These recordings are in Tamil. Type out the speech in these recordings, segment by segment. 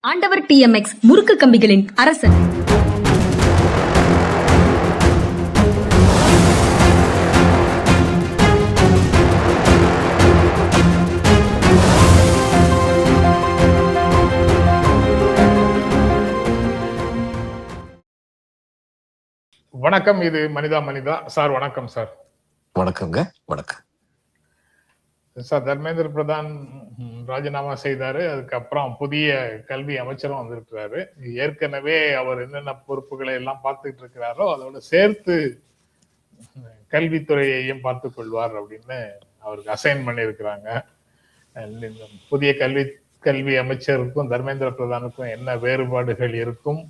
ஆண்டவர் TMX முறுக்கு கம்பிகளின் அரசன். வணக்கம். இது மனிதா மனிதா. சார் வணக்கம் சார். வணக்கங்க. வணக்கம் சார். தர்மேந்திர பிரதான் ராஜினாமா செய்தாரு. அதுக்கப்புறம் புதிய கல்வி அமைச்சரும் வந்திருக்கிறாரு. ஏற்கனவே அவர் என்னென்ன பொறுப்புகளை எல்லாம் பார்த்துட்டு இருக்கிறாரோ அதோட சேர்த்து கல்வித்துறையையும் பார்த்துக் கொள்வார் அப்படின்னு அவருக்கு அசைன் பண்ணியிருக்கிறாங்க. புதிய கல்வி அமைச்சருக்கும் தர்மேந்திர பிரதானுக்கும் என்ன வேறுபாடுகள் இருக்கும்,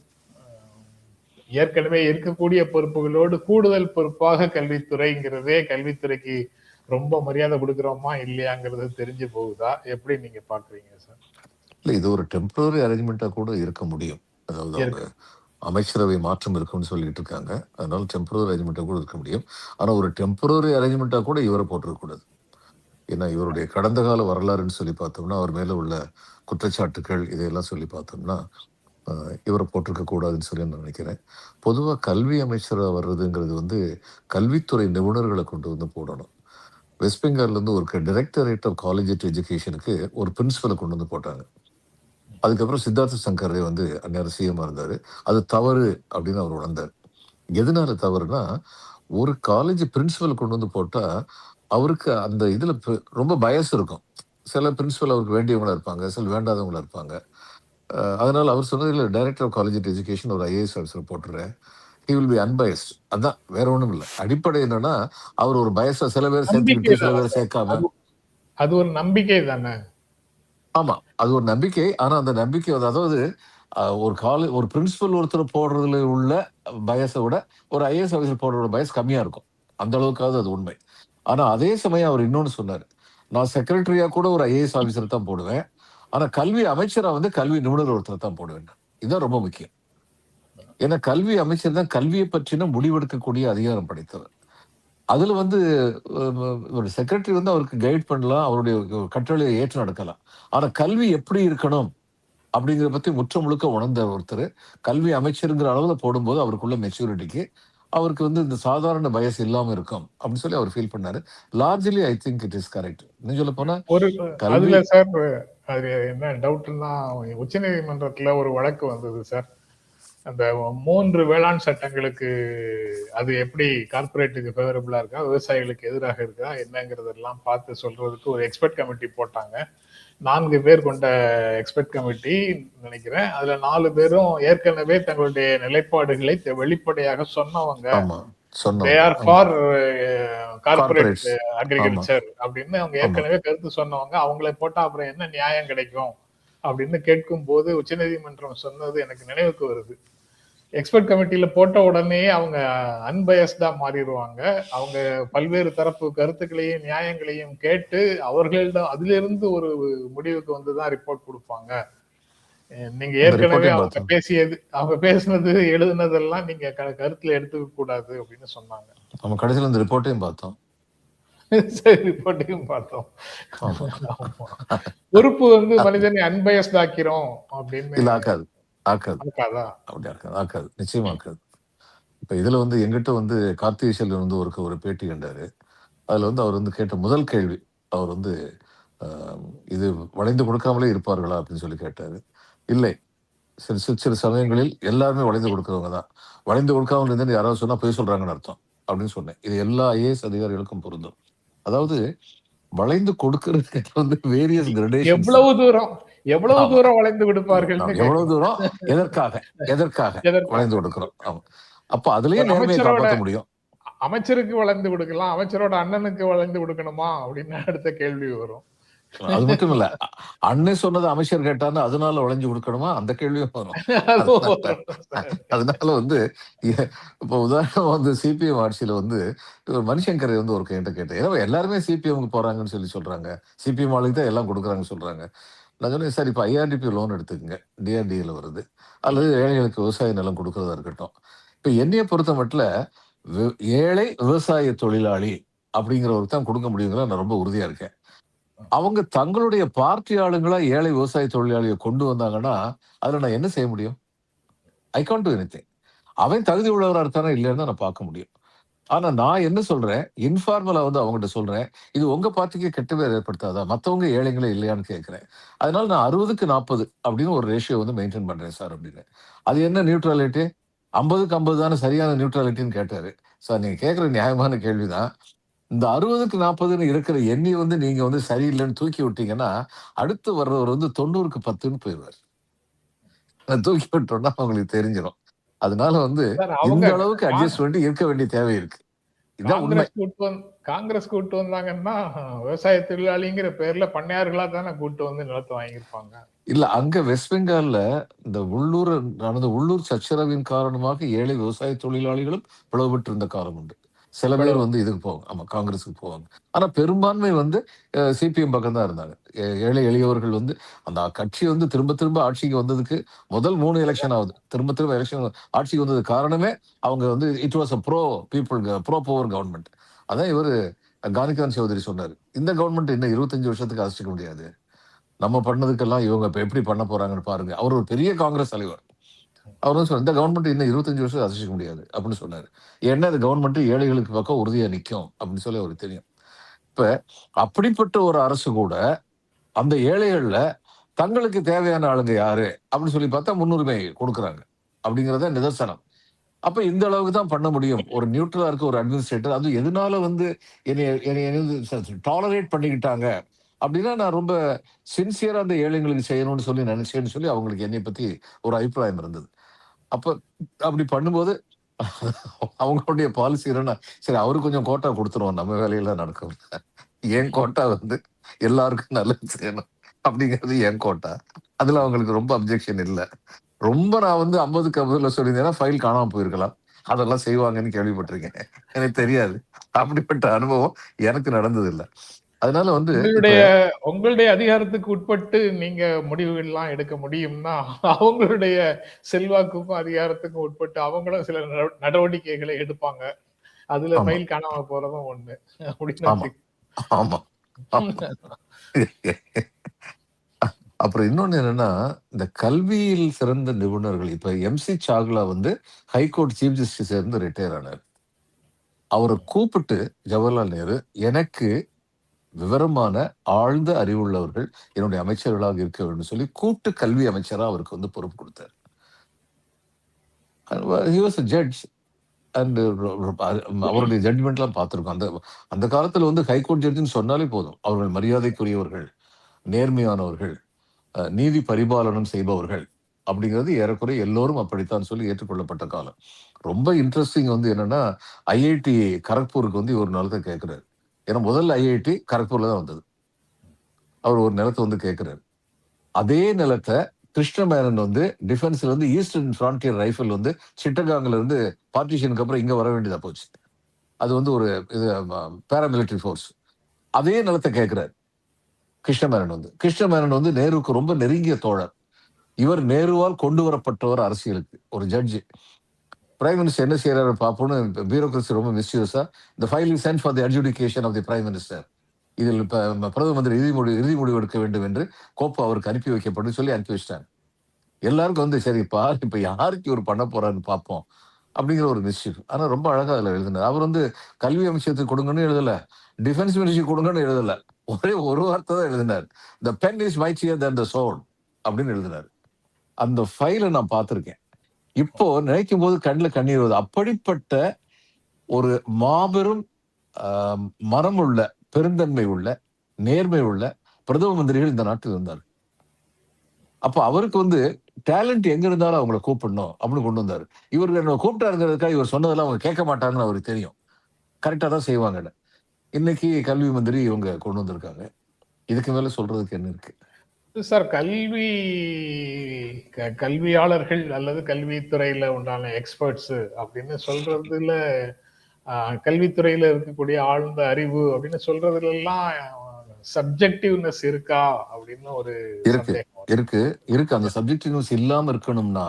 ஏற்கனவே இருக்கக்கூடிய பொறுப்புகளோடு கூடுதல் பொறுப்பாக கல்வித்துறைங்கிறதே கல்வித்துறைக்கு ரொம்ப மரியாதை கொடுக்கிறோமா இல்லையாங்கிறது தெரிஞ்சு போகுதா? எப்படி நீங்க பாக்குறீங்க சார்? இல்ல, இது ஒரு டெம்பரரி அரேஞ்ச்மெண்டா கூட இருக்க முடியும். அதாவது அவங்க அமைச்சரவை மாற்றம் இருக்கும்னு சொல்லிட்டு இருக்காங்க. அதனால டெம்பரரி அரேஞ்ச்மெண்டா கூட இருக்க முடியும். ஆனா ஒரு டெம்பரரி அரேஞ்ச்மெண்டா கூட இவரை போட்டிருக்க கூடாது. ஏன்னா இவருடைய கடந்த கால வரலாறுன்னு சொல்லி பார்த்தோம்னா, அவர் மேல உள்ள குற்றச்சாட்டுகள் இதையெல்லாம் சொல்லி பார்த்தோம்னா இவரை போட்டிருக்க கூடாதுன்னு சொல்லி நான் நினைக்கிறேன். பொதுவாக கல்வி அமைச்சராக வர்றதுங்கிறது வந்து கல்வித்துறை நிபுணர்களை கொண்டு வந்து போடணும். வெஸ்ட் பெங்கால்லேருந்து ஒரு டைரக்டரேட் ஆஃப் காலேஜ் எஜுகேஷனுக்கு ஒரு பிரின்சிபலை கொண்டு வந்து போட்டாங்க. அதுக்கப்புறம் சித்தார்த்த சங்கரே வந்து அந்நேரம் சிஎம்மா இருந்தார். அது தவறு அப்படின்னு அவர் உணர்ந்தார். எதனால தவறுனா, ஒரு காலேஜ் பிரின்சிபலை கொண்டு வந்து போட்டால் அவருக்கு அந்த இதில் ரொம்ப பயஸ் இருக்கும். சில பிரின்சிபல் அவருக்கு வேண்டியவங்களா இருப்பாங்க, சில வேண்டாதவங்களா இருப்பாங்க. அதனால அவர் சொன்னது இல்லை, டைரக்டர் ஆஃப் காலேஜ் எஜுகேஷன் ஒரு ஐஏஎஸ் ஆஃபீஸர் போட்டுறேன், he will be unbiased. அதான், வேற ஒண்ணும் இல்ல. அடிப்படை என்னன்னா, அவர் ஒரு பயசா சில பேர் சேர்த்துக்கிட்டு சில பேர் சேர்க்காம. அது ஒரு நம்பிக்கை தானே? ஆமா, அது ஒரு நம்பிக்கை. ஆனா அந்த நம்பிக்கை அதாவது ஒரு பிரின்சிபல் ஒருத்தர் போடுறதுல உள்ள பயசை விட ஒரு ஐஏஎஸ் ஆஃபீஸர் போடுற பயஸ் கம்மியா இருக்கும். அந்த அளவுக்காவது அது உண்மை. ஆனா அதே சமயம் அவர் இன்னொன்னு சொன்னாரு, நான் செக்ரட்டரியா கூட ஒரு ஐஏஎஸ் ஆஃபீஸர் தான் போடுவேன், ஆனா கல்வி அமைச்சரா வந்து கல்வி நிபுணர் ஒருத்தர் தான் போடுவேன். இதுதான் ரொம்ப முக்கியம். ஏன்னா கல்வி அமைச்சர் தான் கல்வியை பற்றின முடிவெடுக்கக்கூடிய அதிகாரம் படைத்தவர். அதுல வந்து ஒரு செக்ரட்டரி வந்து அவருக்கு கைட் பண்ணலாம், அவருடைய கட்டளையை ஏற்று நடக்கலாம். ஆனா கல்வி எப்படி இருக்கணும் அப்படிங்கிற பத்தி முற்ற முழுக்க உணர்ந்த ஒருத்தர் கல்வி அமைச்சருங்கிற அளவுல போடும்போது அவருக்குள்ள மெச்சூரிட்டிக்கு அவருக்கு வந்து இந்த சாதாரண பயஸ் இல்லாம இருக்கும் அப்படின்னு சொல்லி அவர் ஃபீல் பண்ணாரு. Largely I think it is correct. இன்னும் சொல்ல போனா ஒரு அதுல சார் அது என்ன டவுட்னா, உச்ச நீதிமன்றத்துல ஒரு வழக்கு வந்தது சார். அந்த 3 வேளாண் சட்டங்களுக்கு அது எப்படி கார்பரேட்டுக்கு ஃபேவரபிளா இருக்கா, விவசாயிகளுக்கு எதிராக இருக்கா என்னங்கிறதெல்லாம் பார்த்து சொல்றதுக்கு ஒரு எக்ஸ்பர்ட் கமிட்டி போட்டாங்க. 4 பேர் கொண்ட எக்ஸ்பர்ட் கமிட்டி நினைக்கிறேன். அதுல 4 பேரும் ஏற்கனவே தங்களுடைய நிலைப்பாடுகளை வெளிப்படையாக சொன்னவங்க. they are for corporate agriculture அப்படின்னு அவங்க ஏற்கனவே கருத்து சொன்னவங்க. அவங்களை போட்டா அப்புறம் என்ன நியாயம் கிடைக்கும் அப்படின்னு கேட்கும் போது உச்சநீதிமன்றம் சொன்னது எனக்கு நினைவுக்கு வருது. எக்ஸ்பர்ட் கமிட்டியில போட்ட உடனே அவங்க அன்பயஸ்டா மாறிடுவாங்க. அவங்க பல்வேறு தரப்பு கருத்துக்களையும் நியாயங்களையும் கேட்டு அவர்களிடம் அதுல இருந்து ஒரு முடிவுக்கு வந்துதான் ரிப்போர்ட் கொடுப்பாங்க. நீங்க ஏற்கனவே அவங்க பேசினது எழுதுனதெல்லாம் நீங்க கருத்துல எடுத்துக்க கூடாது அப்படின்னு சொன்னாங்க. நம்ம கடைசியில இந்த ரிப்போர்ட்டையும் பார்த்தோம். ரிப்போர்ட்டையும் பார்த்தோம். பொறுப்பு வந்து மனிதனை அன்பயஸ்ட் ஆக்கிறோம் அப்படின்னு ஆக்காது. நிச்சயமா ஆக்காது. இப்ப இதுல வந்து எங்கிட்ட வந்து கார்த்திகேயன் வந்து ஒரு பேட்டி கண்டாரு. அதுல வந்து அவர் வந்து கேட்ட முதல் கேள்வி, அவர் வந்து இது வளைந்து கொடுக்காமலே இருப்பார்களா அப்படின்னு சொல்லி கேட்டாரு. இல்லை, சில சமயங்களில் எல்லாருமே வளைந்து கொடுக்கறவங்க தான். வளைந்து கொடுக்காமல் இருந்து யாராவது சொன்னா போய் சொல்றாங்கன்னு அர்த்தம் அப்படின்னு சொன்னேன். இது எல்லா ஐஏஎஸ் அதிகாரிகளுக்கும் பொருந்தும். அதாவது வளைந்து கொடுக்கறதுக்கு வந்து வேரியஸ் கிரடேஷன். எவ்வளவு தூரம் வளைந்து கொடுப்பார்கள், எவ்வளவு தூரம், எதற்காக வளைந்து கொடுக்கிறோம். அப்ப அதுலயே நேர்மையை காப்பாற்ற முடியும். அமைச்சருக்கு வளைந்து கொடுக்கலாம், அமைச்சரோட அண்ணனுக்கு வளைந்து கொடுக்கணுமா அப்படின்னு அடுத்த கேள்வி வரும். அது மட்டும் இல்ல, அண்ணன் சொன்னது அமைச்சர் கேட்டான்னு அதனால வளைஞ்சு கொடுக்கணுமா, அந்த கேள்வியும் வரும். அதனால வந்து இப்ப உதாரணம் வந்து சிபிஎம் ஆட்சியில வந்து மணிசங்கரை வந்து ஒரு கேட்டேன். ஏன்னா எல்லாருமே சிபிஎம்க்கு போறாங்கன்னு சொல்லி சொல்றாங்க, சிபிஎம் ஆளுக்கு தான் எல்லாம் கொடுக்குறாங்கன்னு சொல்றாங்க. நான் சொன்னேன், சார் இப்போ ஐஆர்டிபி லோன் எடுத்துக்கங்க, டிஆர்டிஏல வருது, அல்லது ஏழைகளுக்கு விவசாய நிலம் கொடுக்கறதா இருக்கட்டும். இப்ப என்னைய பொறுத்த மட்டும் ஏழை விவசாய தொழிலாளி அப்படிங்கிறவருக்கு தான் கொடுக்க முடியுங்கிற நான் ரொம்ப உறுதியா இருக்கேன். அவங்க தங்களுடைய பார்ட்டி ஆளுங்களா ஏழை விவசாய தொழிலாளியை கொண்டு வந்தாங்கன்னா அதுல நான் என்ன செய்ய முடியும்? I can't to anything. அவன் தகுதி உள்ளவரா இருக்கானா இல்லைன்னு தான் நான் பார்க்க முடியும். ஆனா நான் என்ன சொல்றேன், இன்ஃபார்மலா வந்து அவங்ககிட்ட சொல்றேன், இது உங்க பார்ட்டிக்கு கெட்ட பேர் ஏற்படுத்தாதா? மத்தவங்க ஏழைங்களே இல்லையான்னு கேட்கிறேன். அதனால நான் 60க்கு 40 அப்படின்னு ஒரு ரேஷியோ வந்து மெயின்டெயின் பண்றேன் சார் அப்படின்னு. அது என்ன நியூட்ரலிட்டி? 50க்கு 50 தானே சரியான நியூட்ரலிட்டின்னு கேட்டாரு. சார் நீங்க கேட்கிற நியாயமான கேள்விதான். இந்த 60க்கு 40ன்னு இருக்கிற எண்ணி வந்து நீங்க வந்து சரியில்லைன்னு தூக்கி விட்டீங்கன்னா, அடுத்து வர்றவர் வந்து 90க்கு 10ன்னு போயிருவாரு. தூக்கி விட்டோம்னா அவங்களுக்கு தெரிஞ்சிரும். அதனால வந்து சார் அவங்க இந்த அளவுக்கு கா- அட்ஜஸ்ட்மென்ட் இருக்க வேண்டிய தேவை இருக்கு. இதான் உண்மை. காங்கிரஸ் கூட்டு வந்தாங்கன்னா விவசாய தொழிலாளிங்கிற பேர்ல பண்ணையார்களா தானே கூட்டு வந்து நிலத்தை வாங்கியிருப்பாங்க. இல்ல அங்க வெஸ்ட் பெங்கால்ல இந்த உள்ளூர் சச்சரவின் காரணமாக ஏழை விவசாய தொழிலாளிகளும் பிளவுபட்டு இருந்த காலம் உண்டு. சில பேர் வந்து இதுக்கு போவாங்க. ஆமா, காங்கிரஸுக்கு போவாங்க. ஆனா பெரும்பான்மை வந்து சிபிஎம் பக்கம் தான் இருந்தாங்க. ஏழை எளியவர்கள் வந்து அந்த கட்சி வந்து திரும்ப திரும்ப ஆட்சிக்கு வந்ததுக்கு முதல் 3 எலெக்ஷன் ஆகுது. திரும்ப திரும்ப எலெக்ஷன் ஆட்சிக்கு வந்தது காரணமே அவங்க வந்து it was a bro poor government. அதான் இவரு காந்திகாந்த் சௌத்ரி சொன்னாரு. இந்த கவர்மெண்ட் இன்னும் 25 வருஷத்துக்கு அழைச்சிக்க முடியாது. நம்ம பண்ணதுக்கெல்லாம் இவங்க இப்ப எப்படி பண்ண போறாங்கன்னு பாருங்க. அவர் ஒரு பெரிய காங்கிரஸ் தலைவர். அவர் வந்து சொன்னாரு, இந்த கவர்மெண்ட் இன்னும் 25 வருஷம் அசைச்சிக்க முடியாது அப்படின்னு சொன்னாரு. ஏன்னா இந்த கவர்மெண்ட் ஏழைகளுக்கு பக்கம் உறுதியா நிக்கும் அப்படின்னு சொல்லி அவருக்கு தெரியும். இப்ப அப்படிப்பட்ட ஒரு அரசு கூட அந்த ஏழைகள்ல தங்களுக்கு தேவையான ஆளுங்க யாரு அப்படின்னு சொல்லி பார்த்தா முன்னுரிமை கொடுக்குறாங்க அப்படிங்கறத நிதர்சனம். அப்ப இந்த அளவுக்கு தான் பண்ண முடியும். ஒரு நியூட்ரலா இருக்க ஒரு அட்மினிஸ்ட்ரேட்டர் அது எதனால வந்து டாலரேட் பண்ணிக்கிட்டாங்க அப்படின்னா நான் ரொம்ப சின்சியரா அந்த ஏழைங்களுக்கு செய்யணும்னு சொல்லி நினைச்சேன்னு சொல்லி அவங்களுக்கு என்னை பத்தி ஒரு அபிப்பிராயம் இருந்தது. அப்ப அப்படி பண்ணும்போது அவங்களுடைய பாலிசி என்னன்னா, சரி அவரு கொஞ்சம் கோட்டா கொடுத்துருவோம் நம்ம வேலையெல்லாம் நடக்கும். என் கோட்டா வந்து எல்லாருக்கும் நல்லது செய்யணும் அப்படிங்கிறது என் கோட்டா. அதுல அவங்களுக்கு ரொம்ப அப்ஜெக்ஷன் இல்ல. ரொம்ப நான் வந்து 50க்கு 50ல சொல்லியிருந்தேன்னா ஃபைல் காணாம போயிருக்கலாம். அதெல்லாம் செய்வாங்கன்னு கேள்விப்பட்டிருக்கேன். எனக்கு தெரியாது. அப்படிப்பட்ட அனுபவம் எனக்கு நடந்தது இல்ல. அதனால வந்து இப்ப உங்களுடைய உங்களுடைய அதிகாரத்துக்கு உட்பட்டு நீங்க முடிவுகள்லாம் எடுக்க முடியும்னா, அவங்களுடைய செல்வாக்குக்கும் அதிகாரத்துக்கும் உட்பட்டு அவங்களும் சில நடவடிக்கைகளை எடுப்பாங்க. அதுல ஆமா, ஃபைல் காணாம போறதும் ஒண்ணு. அப்படின்னு ஆமா, ஆமா, ஆமா. அப்புறம் இன்னொன்னு என்னன்னா, இந்த கல்வியில் சிறந்த நிபுணர்கள் இப்ப எம்.சி. சாக்லா வந்து ஹைகோர்ட் சீஃப் ஜஸ்டிஸ்ல இருந்து ரிட்டயர் ஆனாரு. அவர கூப்பிட்டு ஜவஹர்லால் நேரு, எனக்கு விவரமான, ஆழ்ந்த அறிவுள்ளவர்கள் என்னுடைய அமைச்சர்களாக இருக்க வேண்டும் சொல்லி கூட்டு கல்வி அமைச்சரா அவருக்கு வந்து பொறுப்பு குடுத்தாரு. He was a judge and அவருடைய ஜட்ஜ்மெண்ட்லாம் பார்த்திருக்கோம். அந்த அந்த காலத்துல வந்து ஹைகோர்ட் ஜட்ஜ்ன்னு சொன்னாலே போதும். அவர்கள் மரியாதைக்குரியவர்கள், நேர்மையானவர்கள், நீதி பரிபாலனம் செய்பவர்கள் அப்படிங்கிறது ஏறக்குறைய எல்லோரும் அப்படித்தான் சொல்லி ஏற்றுக்கொள்ளப்பட்ட காலம். ரொம்ப இன்ட்ரெஸ்டிங் வந்து என்னன்னா, ஐஐடி கரக்பூருக்கு வந்து ஒரு நிலத்த கேட்கிறாரு. ஏன்னா முதல் ஐஐடி கரக்பூர்ல தான் வந்தது. அவர் ஒரு நிலத்த வந்து கேட்கிறாரு. அதே நிலத்த கிருஷ்ண மேனன் வந்து டிஃபென்ஸ்ல இருந்து ஈஸ்டர்ன் ஃப்ரான்டியர் ரைஃபிள் வந்து சிட்டகாங்ல இருந்து பார்ட்டிஷனுக்கு அப்புறம் இங்க வர வேண்டியதா போச்சு. அது வந்து ஒரு இது பாராமிலிட்டரி ஃபோர்ஸ். அதே நிலத்த கேட்கிறாரு கிருஷ்ண மேனன் வந்து நேருவுக்கு ரொம்ப நெருங்கிய தோழர். இவர் நேருவால் கொண்டு வரப்பட்டவர் அரசியலுக்கு. ஒரு ஜட்ஜ். பிரைம் மினிஸ்டர் என்ன செய்யறாரு பார்ப்போம்னு பியூரோக்ரசி ரொம்ப மிஸ்யூஸா இந்த file is sent for the adjudication of the prime minister. இதில் இப்ப பிரதம மந்திரி இறுதி முடிவு எடுக்க வேண்டும் என்று கோப்பு அவருக்கு அனுப்பி வைக்கப்படும் சொல்லி அனுப்பி வச்சிட்டாங்க. எல்லாருக்கும் வந்து சரி பாரு இப்ப யாருக்கு இவர் பண்ண போறாருன்னு பார்ப்போம் அப்படிங்கிற ஒரு மிஸ்யூஸ். ஆனா ரொம்ப அழகா அதுல எழுதினார். அவர் வந்து கல்வி அமைச்சத்துக்கு கொடுங்கன்னு எழுதல, டிஃபென்ஸ் மினிஸ்ட்ரி கொடுங்கன்னு எழுதல. ஒரே ஒரு வார்த்தை தான் எழுதினார். The pen is mightier than the sword அப்படின்னு எழுதினார். அந்த ஃபைலை நான் பார்த்திருக்கேன். இப்போ நினைக்கும் போது கண்ணுல கண்ணீர் வருது. அப்படிப்பட்ட ஒரு மாபெரும் மனம் உள்ள, பெருந்தன்மை உள்ள, நேர்மை உள்ள பிரதம மந்திரிகள் இந்த நாட்டில் இருந்தார். அப்ப அவருக்கு வந்து டேலண்ட் எங்க இருந்தாலும் அவங்கள கூப்பிடணும் அப்படின்னு கொண்டு வந்தாரு. இவருக்கு என்ன கூப்பிட்டாருங்கிறதுக்காக இவர் சொன்னதெல்லாம் அவங்க கேட்க மாட்டாங்கன்னு அவருக்கு தெரியும். கரெக்டா தான் செய்வாங்கன்னு. இன்னைக்கு கல்வி மந்திரி இவங்க கொண்டு வந்திருக்காங்க. இதுக்கு மேல சொல்றதுக்கு என்ன இருக்கு? சார் கல்வியாளர்கள் அல்லது கல்வித்துறையில உண்டான எக்ஸ்பர்ட்ஸ் அப்படின்னு சொல்றதுல கல்வித்துறையில இருக்கக்கூடிய ஆழ்ந்த அறிவு அப்படின்னு சொல்றதுல எல்லாம் சப்ஜெக்டிவ்னஸ் இருக்கா அப்படின்னு ஒரு இருக்கு, சந்தேகம். இருக்கு, இருக்கு. அந்த சப்ஜெக்டிவ்னஸ் இல்லாம இருக்கணும்னா,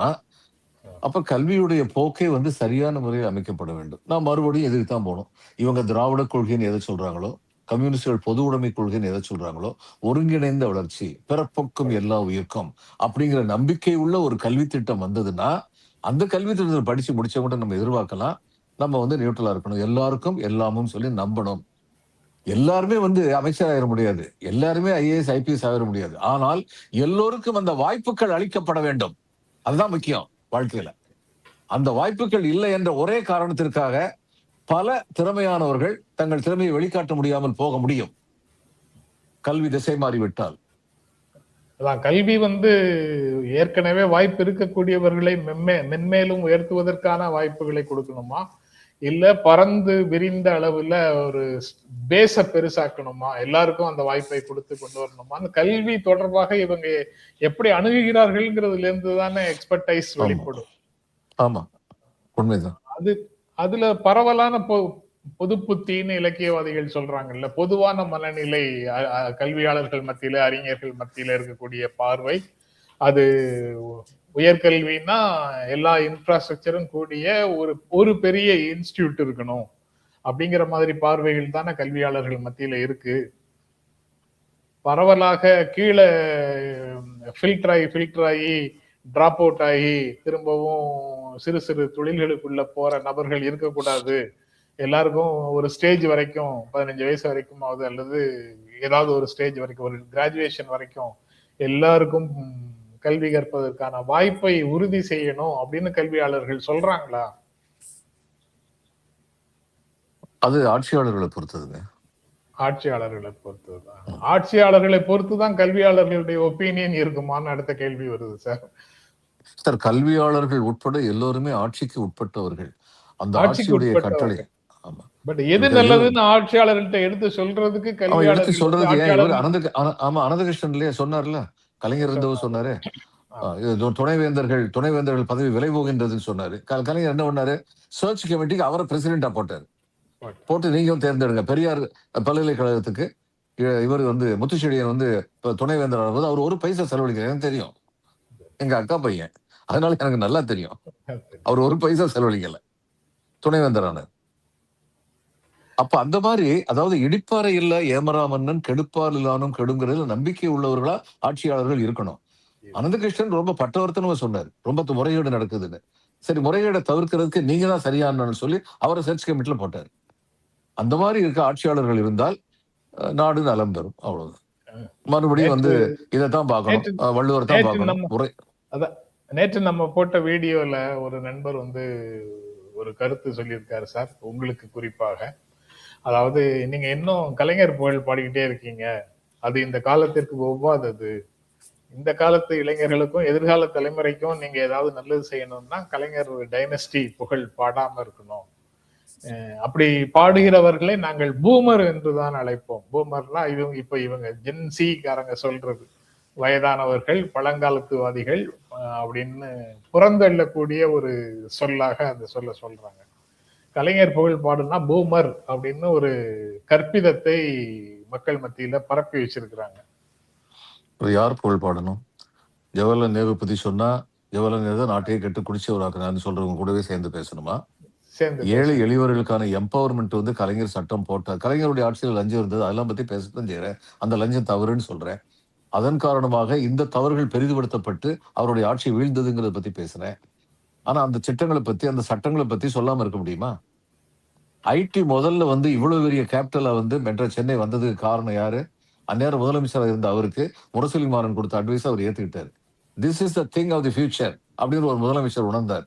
அப்ப கல்வியுடைய போக்கே வந்து சரியான முறையில் அமைக்கப்பட வேண்டும். நான் மறுபடியும் இதுக்கு தான் போணும். இவங்க திராவிட கொள்கைன்னு எதை சொல்றாங்களோ, கம்யூனிஸ்டுகள் பொது உடைமை கொள்கைன்னு எதை சொல்றாங்களோ, ஒருங்கிணைந்த வளர்ச்சி, பிறப்புக்கும் எல்லா உயிர்க்கும் அப்படிங்கிற நம்பிக்கை உள்ள ஒரு கல்வி திட்டம் வந்ததுன்னா, அந்த கல்வி திட்டத்தை படிச்சு முடிச்சவங்க நம்ம எதிர்பார்க்கலாம். நம்ம வந்து நியூட்ரலா இருக்கணும். எல்லாருக்கும் எல்லாமும் சொல்லி நம்பணும். எல்லாருமே வந்து அமைச்சர் ஆயிட முடியாது. எல்லாருமே ஐஏஎஸ், ஐபிஎஸ் ஆயிட முடியாது. ஆனால் எல்லோருக்கும் அந்த வாய்ப்புகள் அளிக்கப்பட வேண்டும். அதுதான் முக்கியம் வாழ்க்கையில. அந்த வாய்ப்புகள் இல்லை என்ற ஒரே காரணத்திற்காக பல திறமையானவர்கள் தங்கள் திறமையை வெளிக்காட்ட முடியாமல் போக முடியும். கல்வி திசை மாறிவிட்டால். அதான் கல்வி வந்து ஏற்கனவே வாய்ப்பு இருக்கக்கூடியவர்களை மென்மேலும் உயர்த்துவதற்கான வாய்ப்புகளை கொடுக்கணுமா, இல்ல பறந்து விரிந்த அளவுல ஒரு பேஸ பெருசாக்கணுமா, எல்லாருக்கும் அந்த வாய்ப்பை கொடுத்து கொண்டு வரணுமா? அந்த கல்வி தொடர்பாக இவங்க எப்படி அணுகுகிறார்கள்ங்கிறதுல இருந்து தானே எக்ஸ்பர்டைஸ் வெளிப்படும். ஆமா, உண்மைதான். அதுல பரவலான பொது புத்தின்னு இலக்கியவாதிகள் சொல்றாங்கல்ல, பொதுவான மனநிலை கல்வியாளர்கள் மத்தியில, அறிஞர்கள் மத்தியில இருக்கக்கூடிய பார்வை, அது உயர்கல்வின்னா எல்லா இன்ஃப்ராஸ்ட்ரக்சரும் கூடிய ஒரு பெரிய இன்ஸ்டிடியூட் இருக்கணும் அப்படிங்கிற மாதிரி பார்வைகள் தானே கல்வியாளர்கள் மத்தியில இருக்கு. பரவலாக கீழே ஃபில்டர் ஆகி டிராப் அவுட் ஆகி திரும்பவும் சிறு சிறு தொழில்களுக்குள்ள போற நபர்கள் இருக்கக்கூடாது. எல்லாருக்கும் ஒரு ஸ்டேஜ் வரைக்கும் 15 வயசு வரைக்கும் ஆகுது, அல்லது ஏதாவது ஒரு ஸ்டேஜ் வரைக்கும், ஒரு கிராஜுவேஷன் வரைக்கும் எல்லாருக்கும் கல்வி கற்பதற்கான வாய்ப்பை உறுதி செய்யணும் அப்படின்னு கல்வியாளர்கள் சொல்றாங்களா? அது ஆட்சியாளர்களை பொறுத்ததுங்க. ஆட்சியாளர்களை பொறுத்துதான். ஆட்சியாளர்களை பொறுத்துதான் கல்வியாளர்களுடைய ஒப்பீனியன் இருக்குமான்னு அடுத்த கேள்வி வருது சார். சார், கல்வியாளர்கள் உட்பட எல்லோருமே ஆட்சிக்கு உட்பட்டவர்கள். அந்த ஆட்சியுடைய கட்டளை. ஆமா. பட் எது நல்லதுன்னு ஆட்சியாளர்கள்ட்ட எடுத்து சொல்றதுக்கு எடுத்து சொல்றதுக்கு அனந்தகிருஷ்ணன் இல்லையா சொன்னார்ல, கலைஞர் இருந்தவர் சொன்னாரு, துணைவேந்தர்கள் பதவி விலை போகின்றதுன்னு சொன்னாரு. கலைஞர் என்ன பண்ணாரு, சர்ச் கமிட்டிக்கு அவரை பிரசிடென்டா போட்டாரு. போட்டு நீங்களும் தேர்ந்தெடுங்க. பெரியார் பல்கலைக்கழகத்துக்கு இவர் வந்து முத்துச்செடியன் வந்து துணைவேந்தர் ஆகும்போது அவர் ஒரு பைசா செலவழிக்கிறார். எனக்கு தெரியும், எங்க அக்கா பையன், அதனால எனக்கு நல்லா தெரியும். அவர் ஒரு பைசா செலவழிக்கல, துணைவேந்தரான. அப்ப அந்த மாதிரி, அதாவது இடிப்பாறை இல்ல ஏமரா மன்னன் கெடுப்பார் இல்லானும் கெடுங்கிறதுல நம்பிக்கை உள்ளவர்களா ஆட்சியாளர்கள் இருக்கணும். அனந்தகிருஷ்ணன் ரொம்ப பட்டவர்த்தனமா சொன்னார், ரொம்ப முறைகேடு நடக்குதுன்னு. சரி, முறைகேடை தவிர்க்கிறதுக்கு நீங்க தான் சரியான சொல்லி அவரை சர்ச் கமிட்டில போட்டார். அந்த மாதிரி இருக்க ஆட்சியாளர்கள் இருந்தால் நாடு நலம் பெறும். அவ்வளவுதான். மறுபடியும் வந்து இதைத்தான் பார்க்கணும், வள்ளுவர் தான் பார்க்கணும். நேற்று நம்ம போட்ட வீடியோல ஒரு நண்பர் வந்து ஒரு கருத்து சொல்லியிருக்காரு சார், உங்களுக்கு குறிப்பாக. அதாவது, நீங்க இன்னும் கலைஞர் புகழ் பாடிக்கிட்டே இருக்கீங்க, அது இந்த காலத்திற்கு ஒவ்வாதது. இந்த காலத்து இளைஞர்களுக்கும் எதிர்கால தலைமுறைக்கும் நீங்க ஏதாவது நல்லது செய்யணும்னா கலைஞர் டைனஸ்டி புகழ் பாடாம இருக்கணும். அப்படி பாடுகிறவர்களை நாங்கள் பூமர் என்றுதான் அழைப்போம். பூமர்னா இவங்க ஜென்சி காரங்க சொல்றது, வயதானவர்கள், பழங்காலத்துவாதிகள் அப்படின்னு புறந்தள்ளக்கூடிய ஒரு சொல்லாக அந்த சொல்றாங்க. கலைஞர் புகழ் பாடுனா பூமர் அப்படின்னு ஒரு கற்பிதத்தை மக்கள் மத்தியில பரப்பி வச்சிருக்கிறாங்க. யார் புகழ் பாடணும்? ஜவஹர்லால் நேரு பத்தி சொன்னா ஜவஹர்லால் நேரு தான் நாட்டையே கெட்டு குடிச்சவராக்குறான்னு சொல்றவங்க கூடவே சேர்ந்து பேசணுமா? ஏழை எளியவர்களுக்கான எம்பவர்மெண்ட் வந்து கலைஞர் சட்டம் போட்டார். கலைஞருடைய ஆட்சியில் லஞ்சம் இருந்தது, அதெல்லாம் பத்தி பேசத்தான் செய்யறேன். அந்த லஞ்சம் தவறுன்னு சொல்றேன். அதன் காரணமாக இந்த தவறுகள் பெரிதுபடுத்தப்பட்டு அவருடைய ஆட்சி வீழ்ந்ததுங்கிறத பத்தி பேசுறேன். ஆனா அந்த திட்டங்களை பத்தி, அந்த சட்டங்களை பத்தி சொல்லாம இருக்க முடியுமா? ஐடி முதல்ல வந்து இவ்வளவு பெரிய கேபிட்டலா வந்து சென்னை வந்ததுக்கு காரணம் யாரு? அந்நேரம் முதலமைச்சராக இருந்த அவருக்கு முரசொலி மாறன் கொடுத்த அட்வைஸ் அவர் ஏத்துக்கிட்டாரு. This is the thing of the future அப்படின்னு ஒரு முதலமைச்சர் உணர்ந்தார்.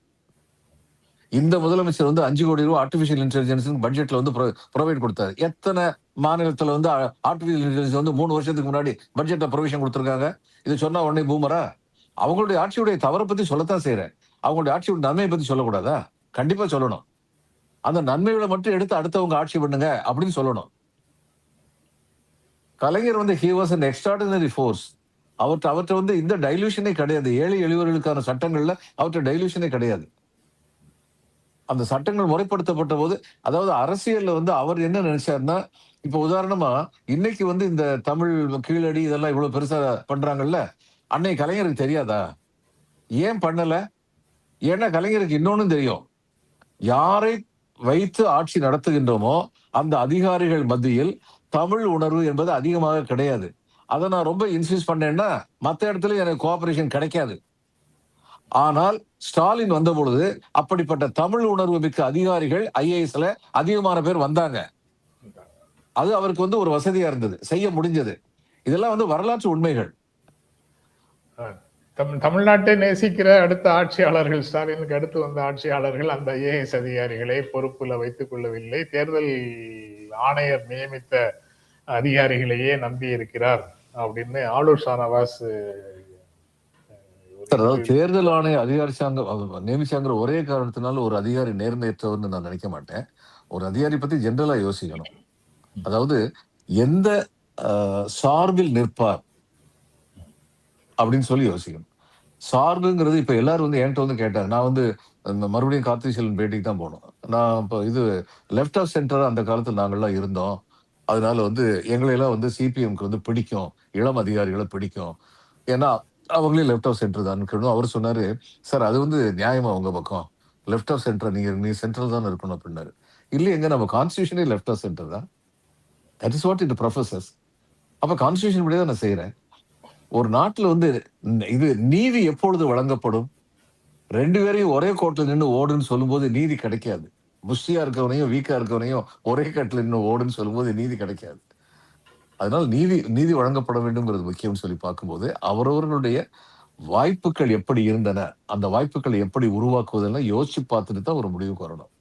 இந்த முதலமைச்சர் வந்து 5 கோடி ரூபாய் ஆர்டிபிஷியல் இன்டெலிஜென்ஸ் பட்ஜெட்ல வந்து ப்ரொவைட் கொடுத்தாரு. எத்தனை மாநிலத்துல வந்து ஆர்டிபிஷியல் இன்டெலிஜென்ஸ் வந்து 3 வருஷத்துக்கு முன்னாடி பட்ஜெட்ல ப்ரொவிஷன் கொடுத்திருக்காங்க? இது சொன்னா உடனே பூமரா? அவங்களுடைய ஆட்சியுடைய தவறை பத்தி சொல்லத்தான் செய்யறேன். அவங்களுடைய ஆட்சியுடைய நன்மையை பத்தி சொல்லக்கூடாதா? கண்டிப்பா சொல்லணும். அந்த நன்மைகளை மட்டும் எடுத்து அடுத்தவங்க ஆட்சி பண்ணுங்க அப்படின்னு சொல்லணும். கலைஞர் வந்து he was an extraordinary force. அவர்கிட்ட வந்து இந்த டைலூஷனே கிடையாது. ஏழை எளியவர்களுக்கான சட்டங்கள்ல அவர்கிட்ட டைலூஷனே கிடையாது. அந்த சட்டங்கள் முறைப்படுத்தப்பட்ட போது, அதாவது அரசியல்ல வந்து அவர் என்ன நினைச்சாருன்னா, இப்ப உதாரணமா இன்னைக்கு வந்து இந்த தமிழ் கீழடி இதெல்லாம் இவ்வளவு பெருசா பண்றாங்கல்ல, அன்னைக்கு கலைஞருக்கு தெரியாதா? ஏன் பண்ணல? ஏன்னா கலைஞருக்கு இன்னொன்னும் தெரியும். யாரை வைத்து ஆட்சி நடத்துகின்றோமோ அந்த அதிகாரிகள் மத்தியில் தமிழ் உணர்வு என்பது அதிகமாக கிடையாது. அதை நான் ரொம்ப இன்சிஸ்ட் பண்ணேன்னா மற்ற இடத்துல எனக்கு கோஆபரேஷன் கிடைக்காது. ஆனால் ஸ்டாலின் வந்த பொழுது அப்படிப்பட்ட தமிழ் உணர்வு மிக்க அதிகாரிகள் ஐஏஎஸ்ல அதிகமான பேர் வந்தாங்க. அது அவருக்கு வந்து ஒரு வசதியா இருந்தது, செய்ய முடிஞ்சது. இதெல்லாம் வந்து வரலாற்று உண்மைகள். தமிழ்நாட்டை நேசிக்கிற அடுத்த ஆட்சியாளர்கள், ஸ்டாலினுக்கு அடுத்து வந்த ஆட்சியாளர்கள் அந்த ஐஏஎஸ் அதிகாரிகளை பொறுப்புல வைத்துக் கொள்ளவில்லை. தேர்தல் ஆணையர் நியமித்த அதிகாரிகளையே நம்பி இருக்கிறார் அப்படின்னு ஆளூர் ஷானவாஸ் அதாவது தேர்தல் ஆணைய அதிகாரிச்சாங்க நியமிச்சாங்கிற ஒரே காரணத்தினால ஒரு அதிகாரி நேர்மையற்றவர்னு நான் நினைக்க மாட்டேன். ஒரு அதிகாரி பத்தி ஜென்ரலா யோசிக்கணும். அதாவது எந்த சார்பில் நிற்பார் அப்படின்னு சொல்லி யோசிக்கணும். சார்புங்கிறது இப்ப எல்லாரும் வந்து என்கிட்ட வந்து கேட்டாங்க. நான் வந்து மறுபடியும் கார்த்திக் செல்வன் பேட்டிக்கு தான் போனோம். நான் இப்போ இது லெஃப்ட் ஆஃப் சென்டர் அந்த காலத்துல நாங்கள்லாம் இருந்தோம். அதனால வந்து எங்களையெல்லாம் வந்து சிபிஎம்க்கு வந்து பிடிக்கும், இளம் அதிகாரிகளை பிடிக்கும். ஏன்னா அவங்களே லெஃப்ட் ஆஃப் சென்டர் தான். அவர் சொன்னாரு, சார் அது வந்து நியாயமா உங்க பக்கம், லெஃப்ட் ஆஃப் சென்டர் நீ சென்ட்ரல் தான் இருக்கணும் அப்படின்னாரு. இல்லையங்க, நம்ம கான்ஸ்டியூஷனே லெஃப்ட் ஆஃப் சென்டர் தான். That is what it professors. அப்ப கான்ஸ்டியூஷன் படி தான் நான் செய்யறேன். ஒரு நாட்டுல வந்து இது நீதி எப்பொழுது வழங்கப்படும்? ரெண்டு பேரையும் ஒரே கோட்டில் நின்று ஓடுன்னு சொல்லும்போது நீதி கிடைக்காது. புஷ்டியா இருக்கவனையும் வீக்கா இருக்கவனையும் ஒரே கட்டில் நின்று ஓடுன்னு சொல்லும்போது நீதி கிடைக்காது. அதனால நீதி வழங்கப்பட வேண்டும்ங்கிறது முக்கியம் சொல்லி பார்க்கும்போது அவரவர்களுடைய வாய்ப்புகள் எப்படி இருந்தன, அந்த வாய்ப்புகளை எப்படி உருவாக்குவதெல்லாம் யோசிச்சு பார்த்துட்டு தான் ஒரு முடிவுக்கு வரணும்.